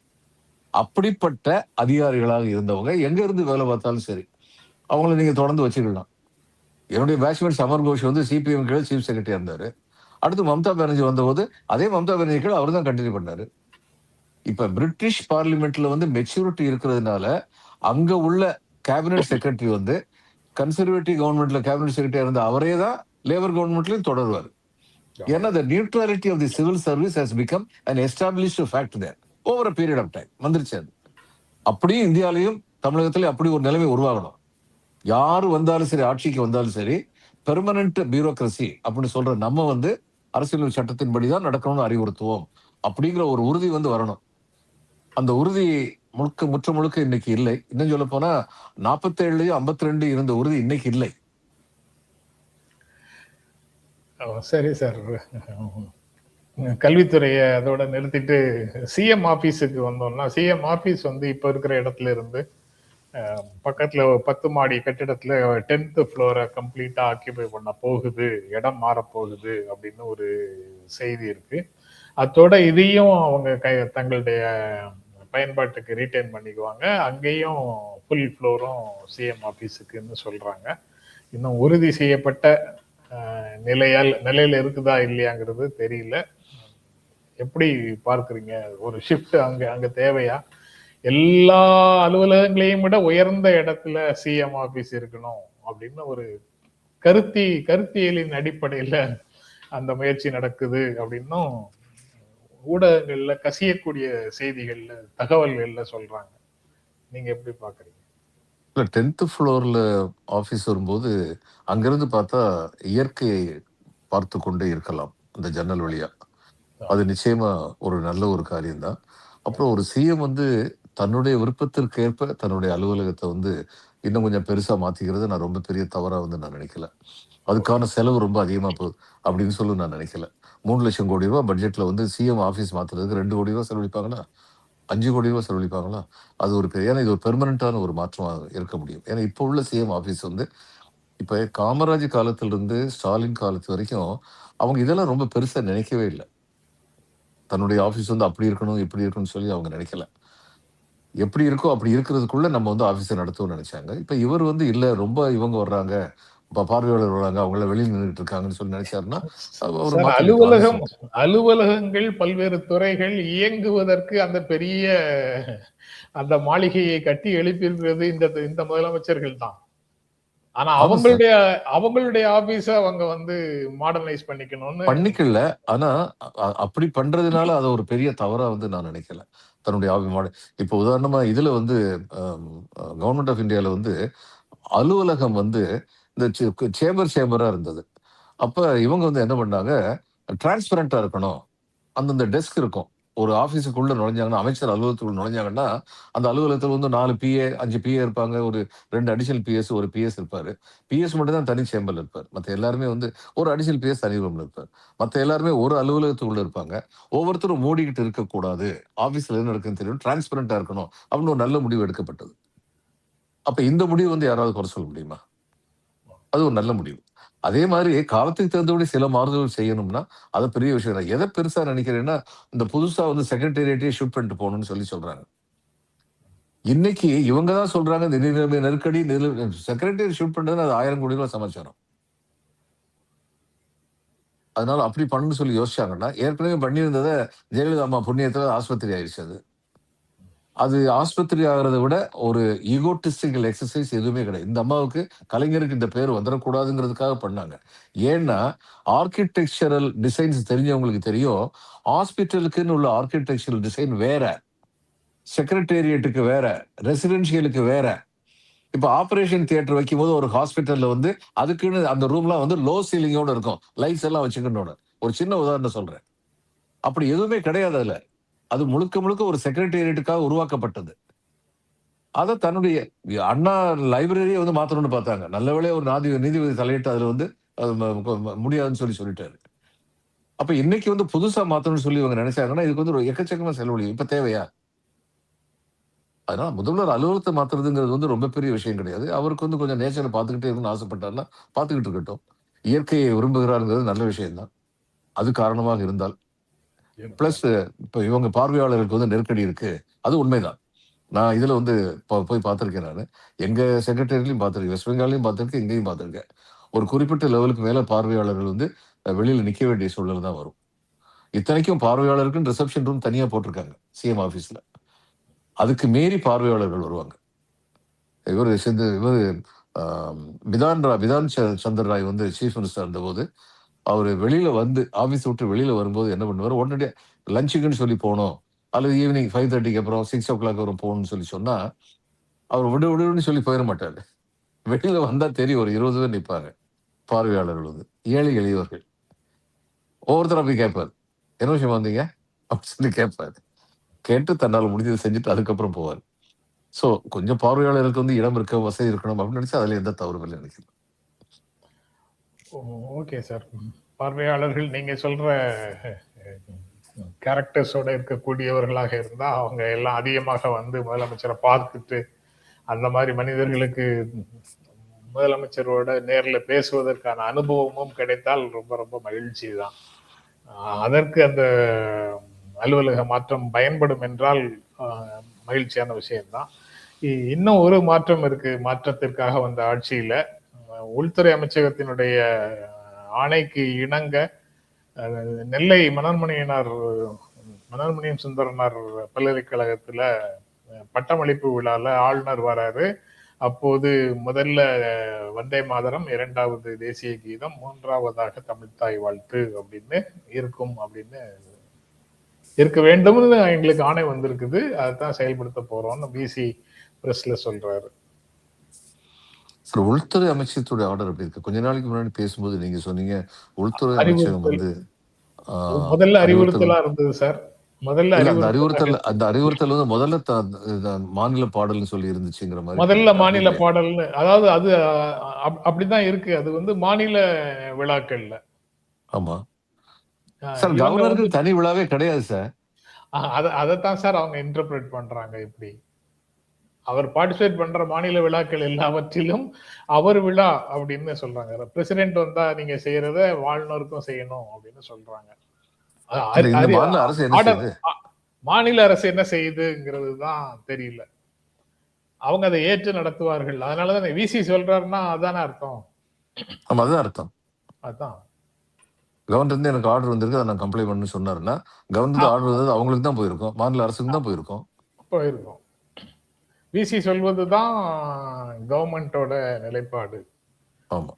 அப்படிப்பட்ட அதிகாரிகளாக இருந்தவங்க எங்க இருந்து வேலை பார்த்தாலும் சரி, அவங்கள நீங்க தொடர்ந்து வச்சுக்கலாம். என்னுடைய பேட்ச்மேட் சமர் கோஷ் வந்து சிபிஎம் கீழே சீஃப் செக்ரட்டரியா இருந்தாரு. அடுத்து மம்தா பானர்ஜி வந்தபோது அதே மம்தா பானர்ஜி கீழே அவர் தான் கண்டினியூ பண்ணாரு. இப்ப பிரிட்டிஷ் பார்லிமெண்ட்ல வந்து மெச்சூரிட்டி இருக்கிறதுனால அங்க உள்ள கேபினட் செக்ரட்டரி வந்து கன்சர்வேட்டிவ் கவர்மெண்ட்ல கேபினட் செக்ரட்டரியா இருந்த அவரே தான் லேபர் கவர்மெண்ட்லயும் தொடருவார். ஏன்னா the neutrality of the civil service has become an established fact there over a period of time. வந்துருச்சு அது. அப்படியே இந்தியாலையும் தமிழகத்திலையும் அப்படி ஒரு நிலைமை உருவாகணும். யாரு வந்தாலும் சரி, ஆட்சிக்கு வந்தாலும் சரி, பெர்மனன்ட் பியூரோக்ரசி அப்படின்னு சொல்ற நம்ம வந்து அரசியல் சட்டத்தின்படிதான் நடக்கணும்னு அறிவுறுத்துவோம் அப்படிங்கிற ஒரு உறுதி வந்து வரணும். அந்த உறுதி முழுக்க இன்னைக்கு இல்லை. இன்னும் சொல்ல போனா 47 52 இருந்த உறுதி இன்னைக்கு இல்லை. சரி சார், கல்வித்துறையை அதோட நிறுத்திட்டு சிஎம் ஆபீஸுக்கு வந்தோம்னா, சிஎம் ஆபீஸ் வந்து இப்ப இருக்கிற இடத்துல இருந்து பக்கத்துல 10 மாடி கட்டிடத்துல 10th ஃப்ளோரை கம்ப்ளீட்டா ஆக்கியபை பண்ண போகுது, இடம் மாற போகுது அப்படின்னு ஒரு செய்தி இருக்கு. அதோட இதையும் அவங்க தங்களுடைய பயன்பாட்டுக்கு ரீட்டைன் பண்ணிக்குவாங்க. அங்கேயும் ஃபுல் ஃப்ளோரும் சிஎம் ஆபீஸுக்குன்னு சொல்றாங்க. இன்னும் உறுதி செய்யப்பட்ட நிலையில இருக்குதா இல்லையாங்கிறது தெரியல. எப்படி பார்க்குறீங்க? ஒரு ஷிஃப்ட் அங்க தேவையா? எல்லா அலுவலகங்களையும் விட உயர்ந்த இடத்துல சிஎம் ஆபீஸ் இருக்கணும் அப்படின்னு ஒரு கருத்தியலின் அடிப்படையில அந்த முயற்சி நடக்குது அப்படின்னும் ஊடகங்கள்ல கசியக்கூடிய செய்திகள்ல தகவல்கள்ல சொல்றாங்க. நீங்க எப்படி பாக்குறீங்க? 10th ஃப்ளோர்ல ஆபீஸ் வரும்போது அங்கிருந்து பார்த்தா இயற்கையை பார்த்து கொண்டே இருக்கலாம் அந்த ஜன்னல் வழியா. அது நிச்சயமா ஒரு நல்ல ஒரு காரியம்தான். அப்புறம் ஒரு சிஎம் வந்து தன்னுடைய விருப்பத்திற்கேற்ப தன்னுடைய அலுவலகத்தை வந்து இன்னும் கொஞ்சம் பெருசா மாத்திக்கிறது நான் ரொம்ப பெரிய தவறா வந்து நான் நினைக்கல. அதுக்கான செலவு ரொம்ப அதிகமா போகுது அப்படின்னு சொல்லி நான் நினைக்கல. 3 லட்சம் கோடி ரூபாய் பட்ஜெட்ல வந்து சிஎம் ஆபீஸ் மாத்துறதுக்கு 2 கோடி ரூபாய் செலவழிப்பாங்களா, 5 கோடி ரூபாய் செலவழிப்பாங்களா? அது ஒரு பெரிய, ஏன்னா இது ஒரு பெர்மனண்டான ஒரு மாற்றமாக இருக்க முடியும். ஏன்னா இப்போ உள்ள சிஎம் ஆபீஸ் வந்து இப்ப காமராஜ் காலத்திலிருந்து ஸ்டாலின் காலத்து வரைக்கும் அவங்க இதெல்லாம் ரொம்ப பெருசா நினைக்கவே இல்லை. தன்னுடைய ஆபீஸ் வந்து அப்படி இருக்கணும் இப்படி இருக்கணும்னு சொல்லி அவங்க நினைக்கல. எப்படி இருக்கோ அப்படி இருக்கிறதுக்குள்ள நம்ம வந்து ஆபீஸை நடத்துவோம்னு நினைச்சாங்க. இப்ப இவர் வந்து இல்ல, ரொம்ப இவங்க வர்றாங்க, பார்வையாளர் வர்றாங்க, அவங்கள வெளியில் நின்றுட்டு இருக்காங்கன்னு சொல்லி நினைச்சாருன்னா அலுவலகங்கள் பல்வேறு துறைகள் இயங்குவதற்கு அந்த பெரிய அந்த மாளிகையை கட்டி எழுப்பியிருக்கிறது இந்த முதலமைச்சர்கள் தான். ஆனா அவங்களுடைய ஆபீஸ அவங்க வந்து மாடர்னைஸ் பண்ணிக்கல. ஆனா அப்படி பண்றதுனால அதை ஒரு பெரிய தவறா வந்து நான் நினைக்கல. தன்னுடைய இப்ப உதாரணமா இதுல வந்து கவர்மெண்ட் ஆஃப் இந்தியால வந்து அலுவலகம் வந்து இந்த சேம்பரா இருந்தது. அப்ப இவங்க வந்து என்ன பண்ணாங்க, டிரான்ஸ்பரண்டா இருக்கணும், அந்தந்த டெஸ்க் இருக்கும், ஒரு ஆபீஸுக்குள்ள நுழைஞ்சாங்கன்னா, அமைச்சர் அலுவலகத்துக்குள்ள நுழைஞ்சாங்கன்னா, அந்த அலுவலகத்துல வந்து 4 பிஏ, 5 பிஏ இருப்பாங்க. ஒரு 2 அடிஷனல் பிஎஸ், ஒரு பிஎஸ் இருப்பாரு. பிஎஸ் மட்டும் தான் தனி சேம்பர்ல இருப்பார். மத்த எல்லாருமே வந்து ஒரு அடிஷனல் பிஎஸ் தனி ரூம்ல இருப்பார். மத்த எல்லாருமே ஒரு அலுவலகத்துக்குள்ள இருப்பாங்க. ஒவ்வொருத்தரும் மூடிக்கிட்டு இருக்கக்கூடாது. ஆபீஸ்ல என்ன நடக்குதுன்னு தெரியும். டிரான்ஸ்பரண்டா இருக்கணும். அப்படின்னு ஒரு நல்ல முடிவு எடுக்கப்பட்டது. அப்ப இந்த முடிவு வந்து யாராவது குறை சொல்ல முடியுமா? அது ஒரு நல்ல முடிவு. அதே மாதிரி காலத்துக்கு தகுந்தபடி சில மாறுதல்கள் செய்யணும்னா, அது பெரிய விஷயம் இல்ல. எத பெருசா நினைக்கிறேன்னா, இந்த புதுசா வந்து செக்ரட்டேரியட்டயே ஷூட் பண்ணிட்டு போணும்னு சொல்றாங்க. இன்னைக்கு இவங்க தான் சொல்றாங்க, இந்த நிதி நிலைமை நெருக்கடி, செக்ரட்டேரியட் ஷூட் பண்றதுன்னா அது 1000 கோடி ரூபாய் சமாச்சாரம். அதனால அப்படி பண்ணணும்னு சொல்லி யோசிச்சாங்கன்னா, ஏற்கனவே பண்ணியிருந்தத ஜெயலலிதா அம்மா புண்ணியத்துல ஆஸ்பத்திரி ஆயிருச்சு அது. அது ஆஸ்பத்திரி ஆகுறத விட ஒரு ஈகோடிஸ்டிக்கல் எக்ஸர்சைஸ் எதுவுமே கிடையாது. இந்த அம்மாவுக்கு கலைஞருக்கு இந்த பேர் வந்துடக்கூடாதுங்கிறதுக்காக பண்ணாங்க. ஏன்னா, ஆர்க்கிடெக்சரல் டிசைன்ஸ் தெரிஞ்சவங்களுக்கு தெரியும். ஹாஸ்பிட்டலுக்குன்னு உள்ள ஆர்க்கிடெக்சரல் டிசைன் வேற. செக்ரட்டேரியட்டுக்கு வேற. ரெசிடென்ஷியலுக்கு வேற. இப்ப ஆப்பரேஷன் தியேட்டர் வைக்கும்போது ஒரு ஹாஸ்பிட்டல்ல வந்து அதுக்குன்னு அந்த ரூம்லாம் வந்து லோ சீலிங்கோட இருக்கும். லைட்ஸ் எல்லாம் வச்சுக்கணும்னு. ஒரு சின்ன உதாரணம் சொல்றேன். அப்படி எதுவுமே கிடையாது அதுல. அது முழுக்க முழுக்க ஒரு செக்ரட்டேரியட்டுக்காக உருவாக்கப்பட்டது. அத தன்னுடைய அண்ணா லைப்ரரியே வந்து மாத்தணும்னு பார்த்தாங்க. நல்ல வேளையா ஒரு நீதிபதி தலையிட்டு அதுல வந்து அது முடியாதுன்னு சொல்லிட்டாரு. அப்ப இன்னைக்கு வந்து புதுசா மாத்தணும்னு சொல்லி இவங்க நினைச்சாங்கன்னா, இதுக்கு வந்து ஒரு எக்கச்சக்கமா செலவழியும். இப்ப தேவையா? அதனால முதல்வர் அலுவலகத்த மாத்துறதுங்கிறது வந்து ரொம்ப பெரிய விஷயம் கிடையாது. அவருக்கு வந்து கொஞ்சம் நேச்சர பார்த்துக்கிட்டே இருக்கணும்னு ஆசைப்பட்டாருன்னா, பார்த்துக்கிட்டு இருக்கட்டும். இயற்கையை விரும்புகிறார்ங்கிறது நல்ல விஷயம் தான். அது காரணமாக இருந்தால். பிளஸ் இப்ப இவங்க பார்வையாளருக்கு வந்து நெருக்கடி இருக்கு. அது உண்மைதான். நான் இதுல வந்து போய் பார்த்திருக்கேன் நானு. எங்க செக்ரட்டேரியட்லயும் பார்த்திருக்கேன். வெஸ்ட் பெங்கால்லயும் பார்த்திருக்கேன். இங்கேயும் பார்த்திருக்கேன். ஒரு குறிப்பிட்ட லெவலுக்கு மேல பார்வையாளர்கள் வந்து வெளியில நிக்க வேண்டிய சூழல் தான் வரும். இத்தனைக்கும் பார்வையாளருக்குன்னு ரிசப்ஷன் ரூம் தனியா போட்டிருக்காங்க. சிஎம் ஆபீஸ்ல. அதுக்கு மீறி பார்வையாளர்கள் வருவாங்க. இவரு ஆ பிதான் சந்தர் ராய் வந்து சீஃப் மினிஸ்டரா இருந்தபோது, அவரு வெளியில வந்து ஆபீஸ விட்டு வெளியில வரும்போது என்ன பண்ணுவாரு, உடனடியா லஞ்சுக்குன்னு சொல்லி போணும். அல்லது ஈவினிங் 5:30க்கு அப்புறம் 6:00 வரும் போகணும்னு சொன்னா, அவர் விடுன்னு சொல்லி போயிற மாட்டாரு. வெளியில வந்தா தெரியும் ஒரு 20 பேர் நிப்பாங்க. பார்வையாளர்கள் வந்து. ஏழை எளியவர்கள். ஒவ்வொருத்தரா போய் கேட்பாரு. "என்ன விஷயமா வந்தீங்க?" அப்படின்னு சொல்லி கேட்பாரு. கேட்டு தன்னால முடிஞ்சத செஞ்சுட்டு அதுக்கப்புறம் போவாரு. சோ கொஞ்சம் பார்வையாளருக்கு வந்து இடம் இருக்க, வசதி இருக்கணும் அப்படின்னு நினைச்சா அதுல எந்த தவறும் இல்ல நினைக்கிறேன். Okay sir. பார்வையாளர்கள் நீங்க சொல்ற கேரக்டர்ஸோட இருக்கக்கூடியவர்களாக இருந்தா அவங்க எல்லாம் அதிகமாக வந்து முதலமைச்சரை பார்த்துட்டு அந்த மாதிரி மனிதர்களுக்கு முதலமைச்சரோட நேர்ல பேசுவதற்கான அனுபவமும் கிடைத்தால் ரொம்ப ரொம்ப மகிழ்ச்சி தான். அதற்கு அந்த அலுவலக மாற்றம் பயன்படும் என்றால் மகிழ்ச்சியான விஷயம்தான். இன்னும் ஒரு மாற்றம் இருக்கு. மாற்றத்திற்காக வந்த ஆட்சியில உள்துறை அமைச்சகத்தினுடைய ஆணைக்கு இணங்க நெல்லை மனோன்மணியம் சுந்தரனார் பல்கலைக்கழகத்துல பட்டமளிப்பு விழால ஆளுநர் வராரு. அப்போது முதல்ல வந்தே மாதரம், 2வது தேசிய கீதம், 3வதாக தமிழ்த்தாய் வாழ்த்து அப்படின்னு இருக்கும் அப்படின்னு இருக்க வேண்டும்னு எங்களுக்கு ஆணை வந்திருக்குது. அதைத்தான் செயல்படுத்த போறோம்னு பிசி பிரஸ்ல சொல்றாரு. உள்துறை அமைச்சகத்துடைய ஆர்டர் எப்படி இருக்கு? கொஞ்ச நாளைக்கு முன்னாடி பேசும்போது நீங்க சொன்னீங்க உள்துறை அமைச்சகம் அறிவுறுத்தல் வந்து முதல்ல அறிவுறுத்தல் அறிவுறுத்தலா இருந்தது சார். முதல்ல இல்ல அந்த அறிவுறுத்தல் அறிவுறுத்தல் வந்து முதல்ல மாநில பாடல்னு சொல்லி இருந்துச்சுங்கிற மாதிரி முதல்ல அப்படி மாநில இல்லையா? பாடல்னு, அதாவது அது அப்படிதான் இருக்கு. அது வந்து மாநில விழாக்கள்ல. ஆமா. சார் இவங்க வந்து கவர்னருக்கு தனி விழாவே கிடையாது சார். அதத்தான் சார் அவங்க இன்டர்பிரேட் பண்றாங்க இப்படி. அவர் பார்ட்டிசிபேட் பண்ற மாநில விழாக்கள் எல்லாவற்றிலும் அவர் விழா அப்படின்னு சொல்றாங்க. பிரசிடென்ட் வந்தா நீங்க செய்யறத வாழ்நருக்கும் செய்யணும் அப்படின்னு சொல்றாங்க. இந்த மாநில அரசு என்ன ஆர்டர் செய்யுது? மாநில அரசு என்ன செய்யுதுங்கிறது தான் தெரியல. அவங்க அதை ஏற்று நடத்துவார்கள். அதனாலதான் விசி சொல்றாருன்னா அதானே அர்த்தம். ஆமா, அதுதான் அர்த்தம். அதான் கவர்னர் இருந்து எனக்கு ஆர்டர் வந்திருக்கு, அதை நான் கம்ப்ளைண்ட் பண்ணணும்னு சொன்னாருன்னா, கவர்னர் ஆர்டர் வந்தது அவங்களுக்கு தான் போயிருக்கும். மாநில அரசுக்கு தான் போயிருக்கும். போயிருக்கும். விசி சொல்வதுதான் கவர்மெண்டோட நிலைப்பாடு. ஆமா.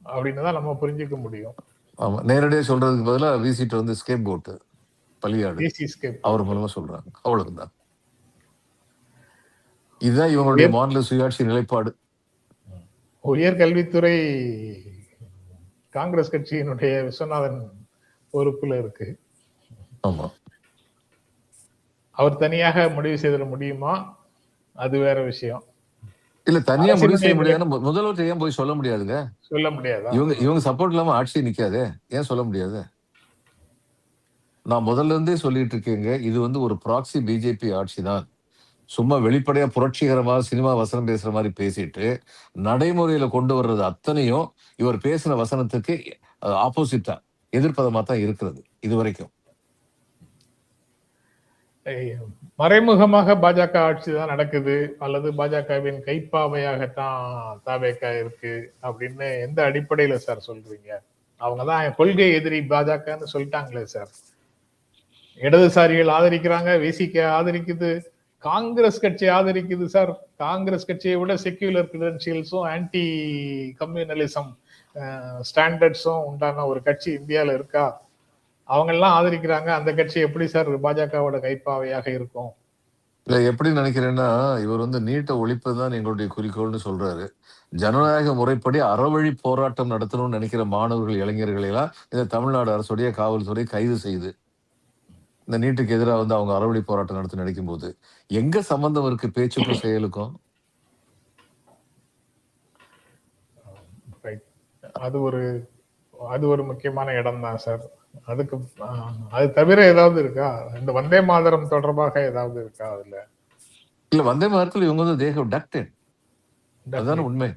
அப்படின்னு தான் நம்ம புரிஞ்சுக்க முடியும். ஆமா. நேரடியா சொல்றதுக்கு பதிலா விசிட்ட வந்து ஸ்கேப் கோட், பலியாடு. விசி ஸ்கேப் அவர் மூலமா சொல்றாங்க. அவ்வளவுதான். இதுதான் இவங்களுடைய மாநில சுயாட்சி நிலைப்பாடு. உயர்கல்வித்துறை காங்கிரஸ் கட்சியினுடைய விஸ்வநாதன் பொறுப்புல இருக்கு. ஆமா. அவர் தனியாக முடிவு செய்திட முடியுமா? அது வேற விஷயம். இல்ல தனியா முடிவு அரசினுடைய செய்ய முடியாதுன்னா முதல்வர்கிட்ட ஏன் போய் சொல்ல முடியாதுங்க? சொல்ல முடியாதா? இவங்க சப்போர்ட் இல்லாம ஆட்சி நிக்காதே, ஏன் சொல்ல முடியாது? நான் முதல்ல இருந்தே சொல்லிட்டு இருக்கேங்க, இது வந்து ஒரு ப்ராக்ஸி பிஜேபி ஆட்சி தான். சும்மா வெளிப்படையா புரட்சிகரமா சினிமா வசனம் பேசுற மாதிரி பேசிட்டு நடைமுறையில கொண்டு வர்றது அத்தனையும் இவர் பேசின வசனத்துக்கு ஆப்போசிட்டா எதிர்ப்பதமா தான் இருக்கிறது இது வரைக்கும். மறைமுகமாக பாஜக ஆட்சி தான் நடக்குது அல்லது பாஜகவின் கைப்பாவையாகத்தான் தாவேகா இருக்கு அப்படின்னு எந்த அடிப்படையில சார் சொல்றீங்க? அவங்கதான் கொள்கை எதிரி பாஜகன்னு சொல்லிட்டாங்களே சார். இடதுசாரிகள் ஆதரிக்கிறாங்க, விசிக ஆதரிக்குது, காங்கிரஸ் கட்சி ஆதரிக்குது சார். காங்கிரஸ் கட்சியை விட செக்யூலர் கிரெடென்ஷியல்ஸும் ஆன்டி கம்யூனலிசம் ஸ்டாண்டர்ட்ஸும் உண்டான ஒரு கட்சி இந்தியால இருக்கா? அவங்க எல்லாம் ஆதரிக்கிறாங்க. அந்த கட்சி எப்படி சார் பாஜகவோட கைப்பாவையாக இருக்கும்? இல்ல எப்படி நினைக்கிறேன்னா, இவர் வந்து நீட்டை ஒழிப்பதுதான் எங்களுடைய குறிக்கோள்னு சொல்றாரு. ஜனநாயக முறைப்படி அறவழி போராட்டம் நடத்தணும்னு நினைக்கிற மாணவர்கள், இளைஞர்களை எல்லாம் இந்த தமிழ்நாடு அரசுடைய காவல்துறை கைது செய்யுது. இந்த நீட்டுக்கு எதிராக வந்து அவங்க அறவழி போராட்டம் நடத்த நினைக்கும் போது எங்க சம்பந்தம் இருக்கு பேச்சுக்கும் செயலுக்கும்? அது ஒரு முக்கியமான இடம் தான் சார். அதுக்கு அது தவிர ஏதாவது இருக்கா? இந்த வந்தே மாதரம் தொடர்பாக ஏதாவது இருக்கா அதுல? இல்ல வந்தே மாதரத்தில் இவங்க வந்து தேக டக்டட். அதுதானே உண்மை.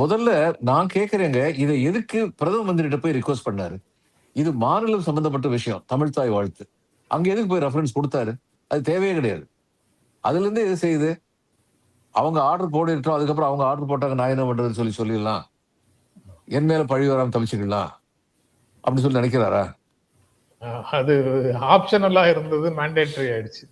முதல்ல நான் கேட்கிறேங்க, இதை எதுக்கு பிரதம மந்திரிட்ட போய் ரிக்வஸ்ட் பண்ணாரு? இது மாநிலம் சம்பந்தப்பட்ட விஷயம், தமிழ் தாய் வாழ்த்து. அங்க எதுக்கு போய் ரெஃபரன்ஸ் கொடுத்தாரு? அது தேவையே கிடையாது. அதுல இருந்து எது செய்யுது? அவங்க ஆர்டர் போட்டுட்டோம், அதுக்கப்புறம் அவங்க ஆர்டர் போட்டாங்க, நான் என்ன பண்றதுன்னு சொல்லிடலாம், என் மேல பழி வராம தப்பிச்சுக்கலாம் அப்படின்னு சொல்லி நினைக்கிறாரா? அது ஆப்ஷனலா இருந்தது, மேண்டேட்டரி ஆயிடுச்சு.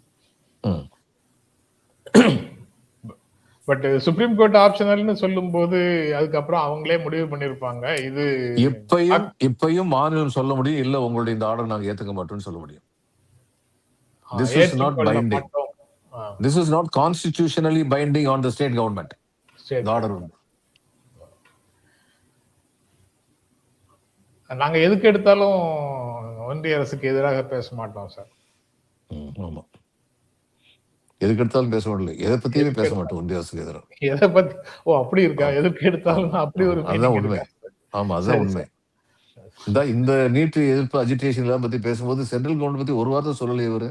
பட் சுப்ரீம் கோர்ட் ஆப்ஷனல்னு சொல்லும் போது அதுக்கப்புறம் அவங்களே முடிவு பண்ணிருப்பாங்க. இது இப்பயும் மாநிலம் சொல்ல முடியும், இல்ல உங்களுடைய இந்த ஆர்டர் நாங்க ஏத்துக்க மாட்டோம்னு சொல்ல முடியும். This is not binding. This is not constitutionally binding on the state government. The order. நாங்க எதுக்கு எடுத்தாலும் ஒன்றிய அரசுக்கு எதிராக பேச மாட்டோம் சார். ஆமா, எதுக்கு எடுத்தாலும் பேச மாட்டோம், எதை பத்தியுமே பேச மாட்டோம் ஒன்றிய அரசுக்கு எதிராக. எதை பத்தி? ஓ அப்படி இருக்கா? எதுக்கு எடுத்தாலும் அப்படி ஒரு அதுதான் உண்மை. ஆமா, அதுதான் உண்மை. இந்த நீட் எதிர்ப்பு அஜிடேஷன் எல்லாம் பத்தி பேசும்போது சென்ட்ரல் கவர்மெண்ட் பத்தி ஒரு வார்த்தை சொல்லலையே இவரு.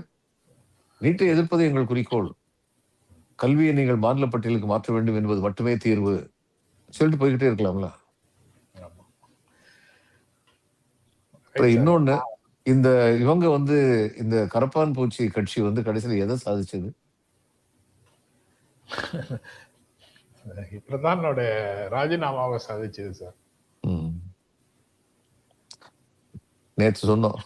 நீட்டை எதிர்ப்பது எங்கள் குறிக்கோள், கல்வியை நீங்கள் மாநில பட்டியலுக்கு மாற்ற வேண்டும் என்பது மட்டுமே தீர்வு சொல்லிட்டு போய்கிட்டே இருக்கலாம்ல. இன்னொன்னு, இந்த இவங்க வந்து இந்த கரப்பான் பூச்சி கட்சி வந்து கடைசியில் எதை சாதிச்சது? பிரதானோட ராஜினாமாவை சாதிச்சது சார். நேற்று சொன்னோம்,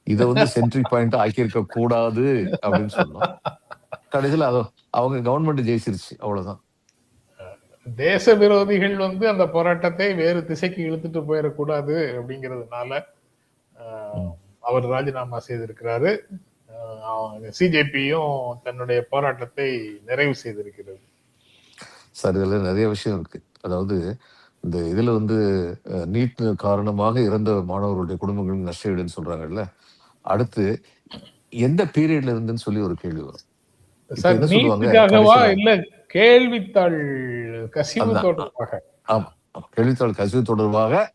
இதை வந்து சென்ட்ரி பாயிண்ட் ஆக்கியிருக்க கூடாது அப்படின்னு சொன்னோம். கடைசியில் அவங்க கவர்மெண்ட் ஜெயிச்சிருச்சு, அவ்வளவுதான். தேச விரோதிகள் வந்து அந்த போராட்டத்தை வேறு திசைக்கு இழுத்துட்டு போயிடக்கூடாது அப்படிங்கிறதுனால அவர் ராஜினாமா செய்திருக்கிறாரு. சிஜேபியும் தன்னுடைய போராட்டத்தை நிறைவு செய்திருக்கிறது. சார், இதுல நிறைய விஷயம் இருக்கு. அதாவது இந்த இதுல வந்து நீட் காரணமாக இறந்த மாணவர்களுடைய குடும்பங்களுக்கு நஷ்டஈடுன்னு சொல்றாங்கல்ல, அடுத்து எந்த பீரியட்ல இருந்துன்னு சொல்லி ஒரு கேள்வி வரும். என்ன சொல்லுவாங்க? இல்ல கேள்வித்தாள் கசிவு தொடர்பாக. ஆமா, கேள்வித்தாள் கசிவு தொடர்பாக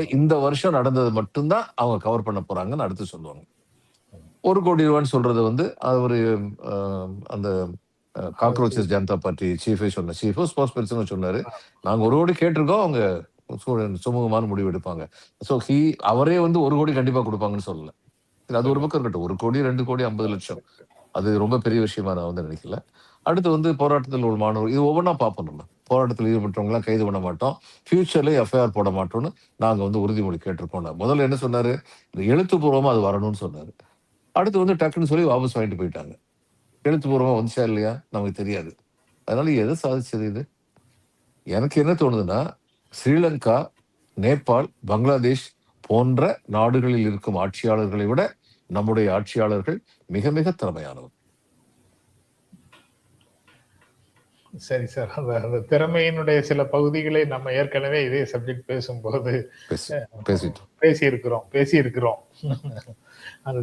இந்த வருஷம் நடந்தது மட்டும்தான் அவங்க கவர் பண்ண போறாங்கன்னு அடுத்து சொல்லுவாங்க. 1 கோடி ரூபான்னு சொல்றது வந்து ஒரு அந்த காக்ரோச்சஸ் ஜனதா பார்ட்டி சீஃபே சொன்ன ஸ்போர்ட்ஸ் பர்சன் சொன்னாரு, நாங்க 1 கோடி கேட்டிருக்கோம், அவங்க சுமூகமான முடிவு எடுப்பாங்க. சோ அவரே வந்து 1 கோடி கண்டிப்பா கொடுப்பாங்கன்னு சொல்லல. அது ஒரு பக்கம் இருக்கட்டும், 1 கோடி 2 கோடி 50 லட்சம் அது ரொம்ப பெரிய விஷயமா நான் வந்து நினைக்கல. அடுத்து வந்து போராட்டத்தில் ஒரு மாணவர், இது ஒவ்வொன்றா பார்ப்போம். நம்ம போராட்டத்தில் ஈடுபட்டவங்க எல்லாம் கைது பண்ண மாட்டோம், ஃபியூச்சர்ல எஃப்ஐஆர் போட மாட்டோம்னு நாங்க வந்து உறுதிமொழி கேட்டிருக்கோம். முதல்ல என்ன சொன்னாரு, எழுத்துப்பூர்வமா அது வரணும்னு சொன்னாரு. அடுத்து வந்து டக்குன்னு சொல்லி வாபஸ் வாங்கிட்டு போயிட்டாங்க. எழுத்துப்பூர்வமா வந்துச்சா இல்லையா நமக்கு தெரியாது. அதனால எதை சாதிச்சது இது? எனக்கு என்ன தோணுதுன்னா, ஸ்ரீலங்கா, நேபாள், பங்களாதேஷ் போன்ற நாடுகளில் இருக்கும் ஆட்சியாளர்களை விட நம்முடைய ஆட்சியாளர்கள் மிக மிக திறமையானவர். சரி சார், அந்த திறமையினுடைய சில பகுதிகளை நம்ம ஏற்கனவே இதே சப்ஜெக்ட் பேசும்போது பேசியிருக்கிறோம். அது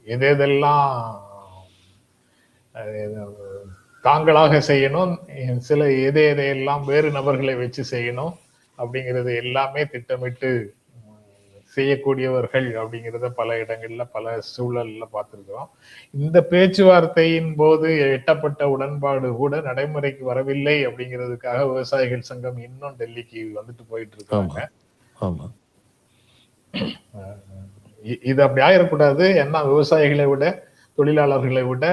எதெல்லாம் தாங்களாக செய்யணும், சில எதையெல்லாம் வேறு நபர்களை வச்சு செய்யணும் அப்படிங்கிறது எல்லாமே திட்டமிட்டு செய்யக்கூடியவர்கள் அப்படிங்கிறத பல இடங்கள்ல பல சூழல்ல பார்த்திருக்கிறோம். இந்த பேச்சுவார்த்தையின் போது எட்டப்பட்ட உடன்பாடு கூட நடைமுறைக்கு வரவில்லை அப்படிங்கிறதுக்காக விவசாயிகள் சங்கம் இன்னும் டெல்லிக்கு வந்துட்டு போயிட்டு இருக்காங்க. இது அப்படி ஆயிடக்கூடாது. ஏன்னா விவசாயிகளை விட, தொழிலாளர்களை விட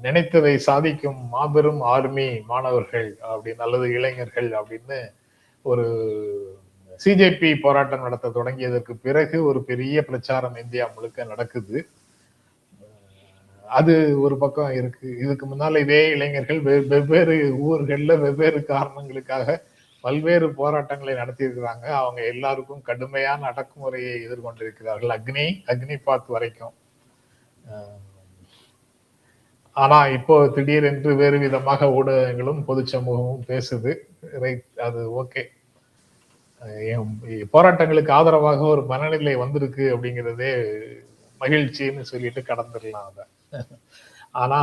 நினைத்ததை சாதிக்கும் மாபெரும் ஆர்மி மாணவர்கள் அப்படின்னு அல்லது இளைஞர்கள் அப்படின்னு ஒரு சிஜேபி போராட்டம் நடத்த தொடங்கியதற்கு பிறகு ஒரு பெரிய பிரச்சாரம் இந்தியா முழுக்க நடக்குது. அது ஒரு பக்கம் இருக்கு. இதுக்கு முன்னால இதே இளைஞர்கள் வெவ்வேறு ஊர்கள்ல வெவ்வேறு காரணங்களுக்காக பல்வேறு போராட்டங்களை நடத்தியிருக்கிறாங்க. அவங்க எல்லாருக்கும் கடுமையான அடக்குமுறையை எதிர்கொண்டிருக்கிறார்கள், அக்னிபாத் வரைக்கும். ஆனா இப்போ திடீரென்று வேறு விதமாக ஊடகங்களும் பொது சமூகமும் பேசுது. அது ஓகே, போராட்டங்களுக்கு ஆதரவாக ஒரு மனநிலை வந்திருக்கு அப்படிங்கிறதே மகிழ்ச்சின்னு சொல்லிட்டு கடந்துடலாம் அத. ஆனா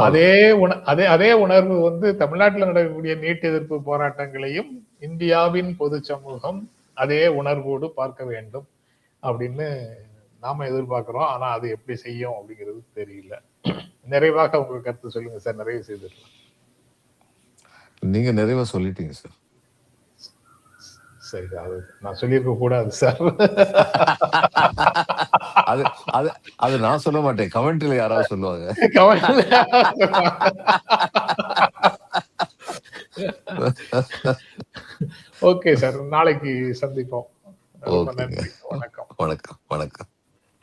அதே உணர்வு வந்து தமிழ்நாட்டில் நடக்கக்கூடிய நீட் எதிர்ப்பு போராட்டங்களையும் இந்தியாவின் பொது சமூகம் அதே உணர்வோடு பார்க்க வேண்டும் அப்படின்னு நாம எதிர்பார்க்கிறோம். ஆனா அது எப்படி செய்யும் அப்படிங்கிறது தெரியல. நிறைவாக உங்க கருத்து சொல்லுங்க சார். நிறைவு செய்திடலாம். நீங்க நிறைவா சொல்லிட்டீங்க சார். சரி, அது நான் சொல்லியிருக்க கூடாது சார். அது நான் சொல்ல மாட்டேன், கமெண்ட்ல யாராவது சொல்லுவாங்க. ஓகே சார், நாளைக்கு சந்திப்போம். ரொம்ப நன்றி. வணக்கம். வணக்கம்.